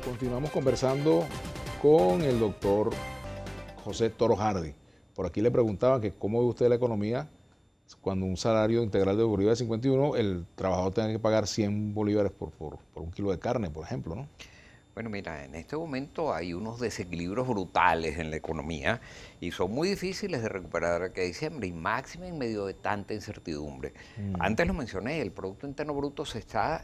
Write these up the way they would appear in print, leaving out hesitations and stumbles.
Continuamos conversando con el doctor José Toro Hardy. Por aquí le preguntaba que cómo ve usted la economía cuando un salario integral de bolívares 51, el trabajador tenga que pagar 100 bolívares por un kilo de carne, por ejemplo, ¿no? Bueno, mira, en este momento hay unos desequilibrios brutales en la economía y son muy difíciles de recuperar de aquí a diciembre, y máxima en medio de tanta incertidumbre. Antes lo mencioné, el Producto Interno Bruto se está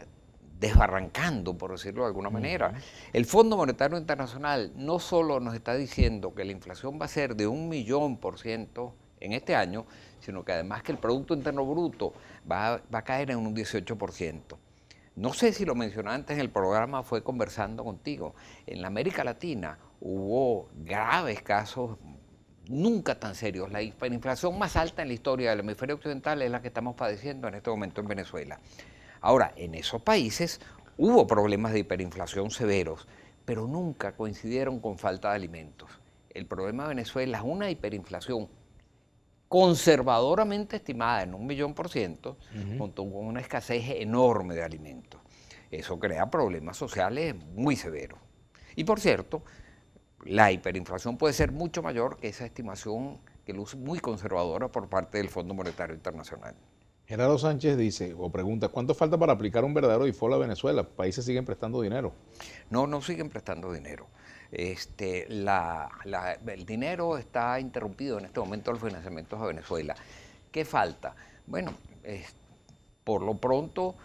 desbarrancando, por decirlo de alguna manera. El Fondo Monetario Internacional no solo nos está diciendo que la inflación va a ser de 1.000.000% en este año, sino que además que el Producto Interno Bruto va a caer en un 18%. No sé si lo mencioné antes en el programa, fue conversando contigo. En la América Latina hubo graves casos, nunca tan serios. La hiperinflación más alta en la historia del hemisferio occidental es la que estamos padeciendo en este momento en Venezuela. Ahora, en esos países hubo problemas de hiperinflación severos, pero nunca coincidieron con falta de alimentos. El problema de Venezuela es una hiperinflación conservadoramente estimada en 1.000.000%, junto con una escasez enorme de alimentos. Eso crea problemas sociales muy severos. Y por cierto, la hiperinflación puede ser mucho mayor que esa estimación que luce muy conservadora por parte del Fondo Monetario Internacional. Gerardo Sánchez dice o pregunta, ¿cuánto falta para aplicar un verdadero default a Venezuela? Países siguen prestando dinero. No siguen prestando dinero. El dinero está interrumpido en este momento los financiamientos a Venezuela. ¿Qué falta? Bueno, por lo pronto,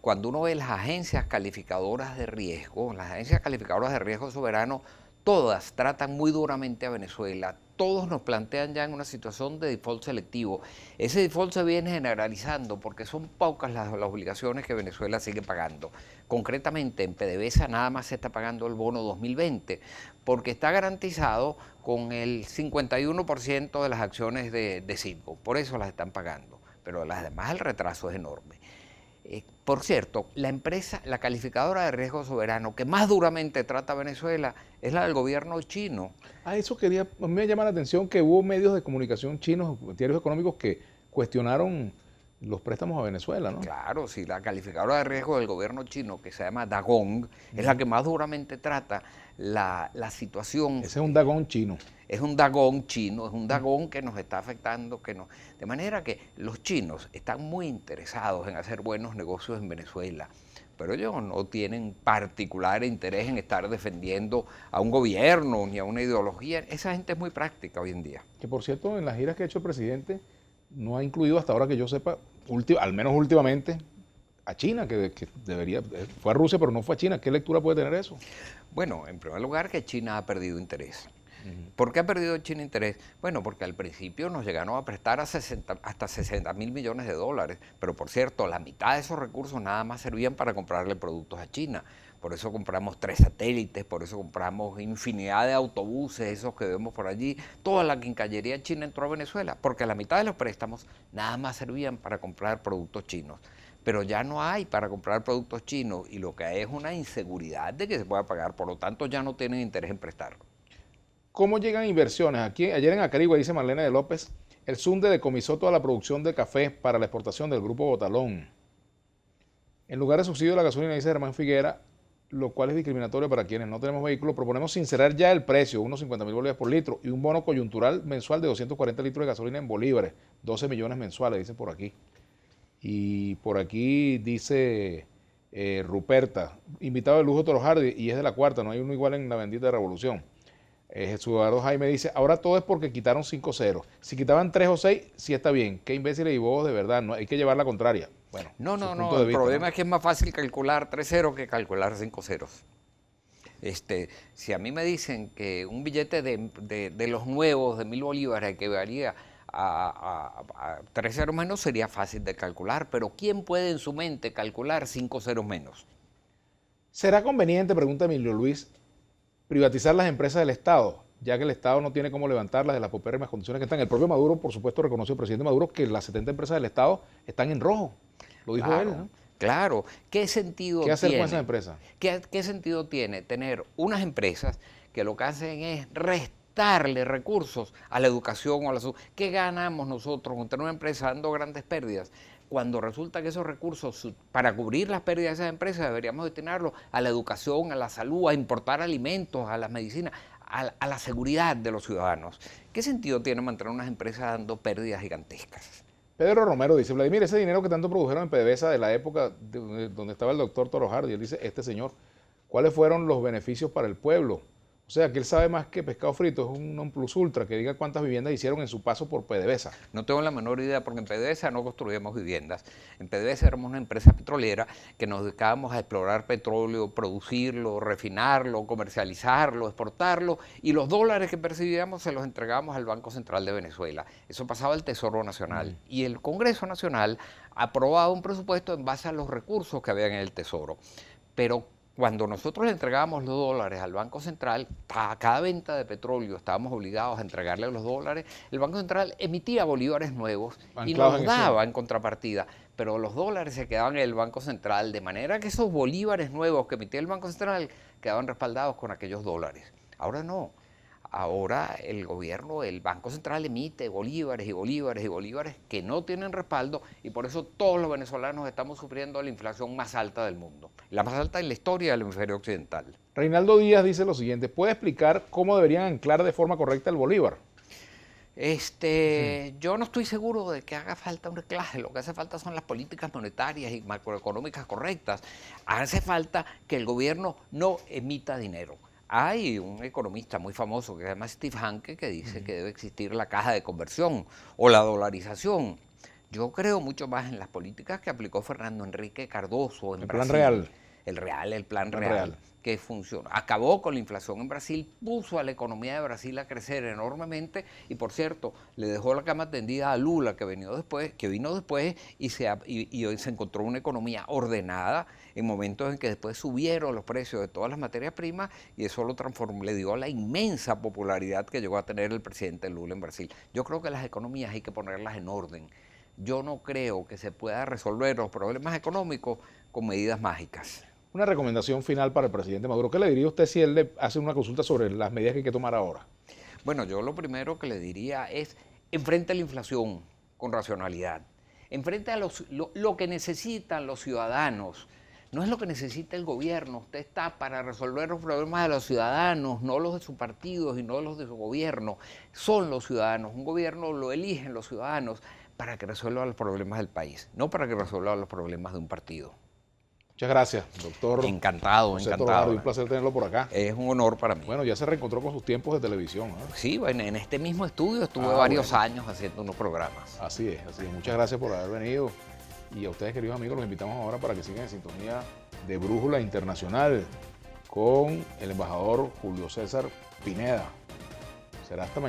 cuando uno ve las agencias calificadoras de riesgo, las agencias calificadoras de riesgo soberano, todas tratan muy duramente a Venezuela, todos nos plantean ya en una situación de default selectivo. Ese default se viene generalizando porque son pocas las obligaciones que Venezuela sigue pagando. Concretamente, en PDVSA nada más se está pagando el bono 2020 porque está garantizado con el 51% de las acciones de Citgo. Por eso las están pagando, pero las demás el retraso es enorme. Por cierto, la calificadora de riesgo soberano que más duramente trata a Venezuela es la del gobierno chino. Eso quería, a mí me llama la atención que hubo medios de comunicación chinos, diarios económicos que cuestionaron los préstamos a Venezuela, ¿no? Claro, sí, la calificadora de riesgo del gobierno chino, que se llama Dagong, es la que más duramente trata la situación. Ese es un Dagón chino. Es un Dagón chino, es un Dagón que nos está afectando, de manera que los chinos están muy interesados en hacer buenos negocios en Venezuela, pero ellos no tienen particular interés en estar defendiendo a un gobierno ni a una ideología. Esa gente es muy práctica hoy en día. Que por cierto, en las giras que ha hecho el presidente, no ha incluido hasta ahora que yo sepa, al menos últimamente, a China, que debería, fue a Rusia, pero no fue a China. ¿Qué lectura puede tener eso? Bueno, en primer lugar que China ha perdido interés. ¿Por qué ha perdido China interés? Bueno, porque al principio nos llegaron a prestar hasta 60.000 millones de dólares, pero por cierto, la mitad de esos recursos nada más servían para comprarle productos a China. Por eso compramos 3 satélites, por eso compramos infinidad de autobuses, esos que vemos por allí. Toda la quincallería china entró a Venezuela, porque la mitad de los préstamos nada más servían para comprar productos chinos. Pero ya no hay para comprar productos chinos y lo que hay es una inseguridad de que se pueda pagar, por lo tanto ya no tienen interés en prestar. ¿Cómo llegan inversiones? Ayer en Acarigua, dice Marlene de López, el SUNDE decomisó toda la producción de café para la exportación del grupo Botalón. En lugar de subsidio de la gasolina, dice Germán Figuera, lo cual es discriminatorio para quienes no tenemos vehículo, proponemos sincerar ya el precio, unos 50.000 bolívares por litro, y un bono coyuntural mensual de 240 litros de gasolina en bolívares, 12 millones mensuales, dice por aquí. Y por aquí dice Ruperta, invitado de lujo Toro Hardy, y es de la cuarta, no hay uno igual en la bendita revolución. Jesús Eduardo Jaime dice, ahora todo es porque quitaron 5 ceros. Si quitaban 3 o 6, sí está bien. Qué imbéciles y bobos de verdad, no hay que llevar la contraria. Bueno, no, el problema es que es más fácil calcular 3 ceros que calcular 5 ceros. Si a mí me dicen que un billete de los nuevos de 1.000 bolívares equivalería a 3 ceros menos, sería fácil de calcular, pero ¿quién puede en su mente calcular 5 ceros menos? ¿Será conveniente, pregunta Emilio Luis, privatizar las empresas del Estado, ya que el Estado no tiene cómo levantarlas de las paupérrimas condiciones que están? El propio Maduro, por supuesto, reconoció el presidente Maduro que las 70 empresas del Estado están en rojo. Lo dijo Claro, él, ¿no? Claro. ¿Qué sentido ¿Qué hacer tiene? con esas empresas? ¿Qué sentido tiene tener unas empresas que lo que hacen es restarle recursos a la educación o a la salud? ¿Qué ganamos nosotros con tener una empresa dando grandes pérdidas? cuando resulta que esos recursos para cubrir las pérdidas de esas empresas deberíamos destinarlos a la educación, a la salud, a importar alimentos, a las medicinas, a la seguridad de los ciudadanos. ¿Qué sentido tiene mantener unas empresas dando pérdidas gigantescas? Pedro Romero dice, Vladimir, ese dinero que tanto produjeron en PDVSA de la época donde estaba el doctor Toro Hardy, él dice, este señor, ¿cuáles fueron los beneficios para el pueblo? O sea, que él sabe más que pescado frito, es un non plus ultra, que diga cuántas viviendas hicieron en su paso por PDVSA. No tengo la menor idea, porque en PDVSA no construíamos viviendas. En PDVSA éramos una empresa petrolera que nos dedicábamos a explorar petróleo, producirlo, refinarlo, comercializarlo, exportarlo, y los dólares que percibíamos se los entregábamos al Banco Central de Venezuela. Eso pasaba al Tesoro Nacional. Y el Congreso Nacional aprobaba un presupuesto en base a los recursos que había en el Tesoro. Pero cuando nosotros le entregábamos los dólares al Banco Central, a cada venta de petróleo estábamos obligados a entregarle los dólares, el Banco Central emitía bolívares nuevos y nos daba en contrapartida, pero los dólares se quedaban en el Banco Central, de manera que esos bolívares nuevos que emitía el Banco Central quedaban respaldados con aquellos dólares. Ahora no. Ahora el gobierno, el Banco Central emite bolívares y bolívares y bolívares que no tienen respaldo, y por eso todos los venezolanos estamos sufriendo la inflación más alta del mundo, la más alta en la historia del hemisferio occidental. Reinaldo Díaz dice lo siguiente, ¿puede explicar cómo deberían anclar de forma correcta el bolívar? Yo no estoy seguro de que haga falta un anclaje, lo que hace falta son las políticas monetarias y macroeconómicas correctas. Hace falta que el gobierno no emita dinero. Hay un economista muy famoso que se llama Steve Hanke que dice que debe existir la caja de conversión o la dolarización. Yo creo mucho más en las políticas que aplicó Fernando Enrique Cardoso en Brasil. El plan real, que funcionó. Acabó con la inflación en Brasil, puso a la economía de Brasil a crecer enormemente y, por cierto, le dejó la cama tendida a Lula, que vino después y hoy se encontró una economía ordenada en momentos en que después subieron los precios de todas las materias primas y eso lo transformó, le dio la inmensa popularidad que llegó a tener el presidente Lula en Brasil. Yo creo que las economías hay que ponerlas en orden. Yo no creo que se pueda resolver los problemas económicos con medidas mágicas. Una recomendación final para el presidente Maduro. ¿Qué le diría usted si él le hace una consulta sobre las medidas que hay que tomar ahora? Bueno, yo lo primero que le diría es enfrente a la inflación con racionalidad. Enfrente a lo que necesitan los ciudadanos. No es lo que necesita el gobierno. Usted está para resolver los problemas de los ciudadanos, no los de su partido y no los de su gobierno. Son los ciudadanos. Un gobierno lo eligen los ciudadanos para que resuelva los problemas del país, no para que resuelva los problemas de un partido. Muchas gracias, doctor. Encantado. Un placer tenerlo por acá. Es un honor para mí. Bueno, ya se reencontró con sus tiempos de televisión, ¿eh? Sí, bueno, en este mismo estudio estuve varios años haciendo unos programas. Así es. Muchas gracias por haber venido. Y a ustedes, queridos amigos, los invitamos ahora para que sigan en sintonía de Brújula Internacional con el embajador Julio César Pineda. Será hasta mañana.